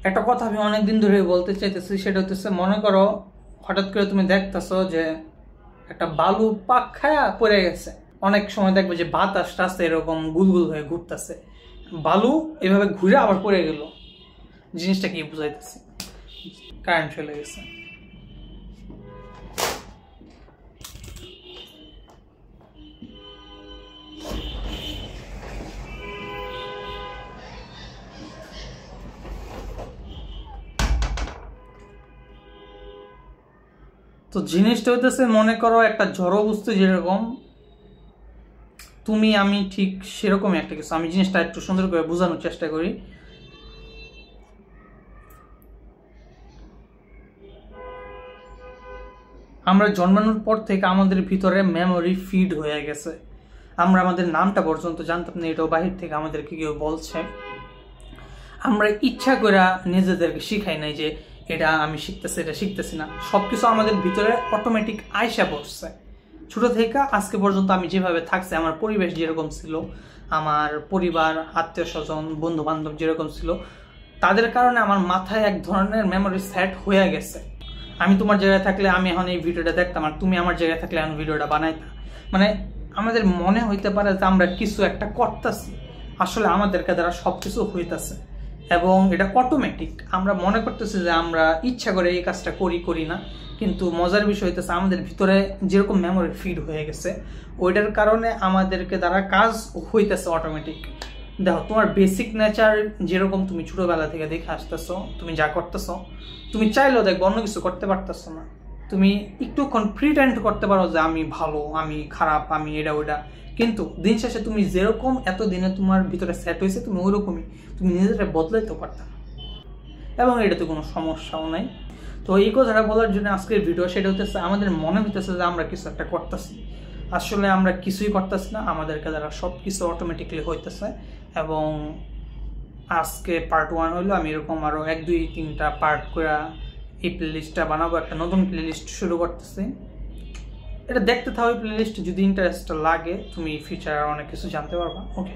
একটা কথা আমি অনেকদিন ধরে বলতে চাইতেছি, সেটা হচ্ছে মনে করো হঠাৎ করে তুমি দেখতেছো যে একটা বালু পাক খায়া পড়ে গেছে। অনেক সময় দেখবে যে বাতাসটা আসতে এরকম গুলগুল হয়ে ঘুরতেছে, বালু এভাবে ঘুরে আবার পড়ে গেল। জিনিসটা কি বুঝাইতেছে? কারেন্ট চলে গেছে। তো জিনিসটা হইতেছে মনে করো একটা জড় বস্তু যেরকম তুমি আমি ঠিক সেরকমই একটা কিছু। আমি জিনিসটা একটু সুন্দর করে বোঝানোর চেষ্টা করি। আমরা জন্মানোর পর থেকে আমাদের ভিতরে মেমোরি ফিড হয়ে গেছে। আমরা আমাদের নামটা পর্যন্ত জানতাম না, এটাও বাহির থেকে আমাদেরকে কেউ বলছে। আমরা ইচ্ছা করে নিজেদেরকে শিখাই নাই যে এটা আমি শিখতেছি, এটা শিখতেছি না। সবকিছু আমাদের ভিতরে অটোমেটিক আয়সা পড়ছে। ছোট থেকে আজকে পর্যন্ত আমি যেভাবে থাকছি, আমার পরিবেশ যেরকম ছিল, আমার পরিবার, আত্মীয় স্বজন, বন্ধু বান্ধব যেরকম ছিল, তাদের কারণে আমার মাথায় এক ধরনের মেমোরি সেট হয়ে গেছে। আমি তোমার জায়গায় থাকলে আমি এখন এই ভিডিওটা দেখতাম, আর তুমি আমার জায়গায় থাকলে এখন ভিডিওটা বানাইতাম। মানে আমাদের মনে হইতে পারে যে আমরা কিছু একটা করতেছি, আসলে আমাদেরকে দ্বারা সবকিছু হইতেছে এবং এটা অটোমেটিক। আমরা মনে করতেছি যে আমরা ইচ্ছা করে এই কাজটা করি না, কিন্তু মজার বিষয় হইতেছে আমাদের ভিতরে যেরকম মেমোরি ফিড হয়ে গেছে, ওইটার কারণে আমাদেরকে দ্বারা কাজ হইতেছে অটোমেটিক। দেখো, তোমার বেসিক নেচার যেরকম তুমি ছোটবেলা থেকে দেখে আসতেছো, তুমি যা করতেছো, তুমি চাইলেও দেখবো অন্য কিছু করতে পারতেছো না। তুমি একটুক্ষণ প্রিটেন্ড করতে পারো যে আমি ভালো, আমি খারাপ, আমি এটা ওইটা, কিন্তু দিন শেষে তুমি যেরকম এতদিনে তোমার ভিতরে সেট হয়েছে তুমি ওইরকমই, তুমি নিজেরা বদলাইতে পারতা না, এবং এটাতে কোনো সমস্যাও নাই। তো এই কথাটা বলার জন্য আজকের ভিডিও, সেটা হতেছে আমাদের মনে হইতেছে যে আমরা কিছু একটা করতেছি, আসলে আমরা কিছুই করতেছি না, আমাদেরকে দ্বারা সব কিছু অটোমেটিকলি হইতেছে। এবং আজকে পার্ট 1 হইলো, আমি এরকম আরও 1, 2, 3টা পার্ট করে এই প্লেলিস্টটা বানাবো, একটা নতুন প্লেলিস্ট শুরু করতেছি। এটা দেখতে থাকো, প্লেলিস্ট যদি ইন্টারেস্ট লাগে তুমি ফিউচারে অনেক কিছু জানতে পারবা। ওকে।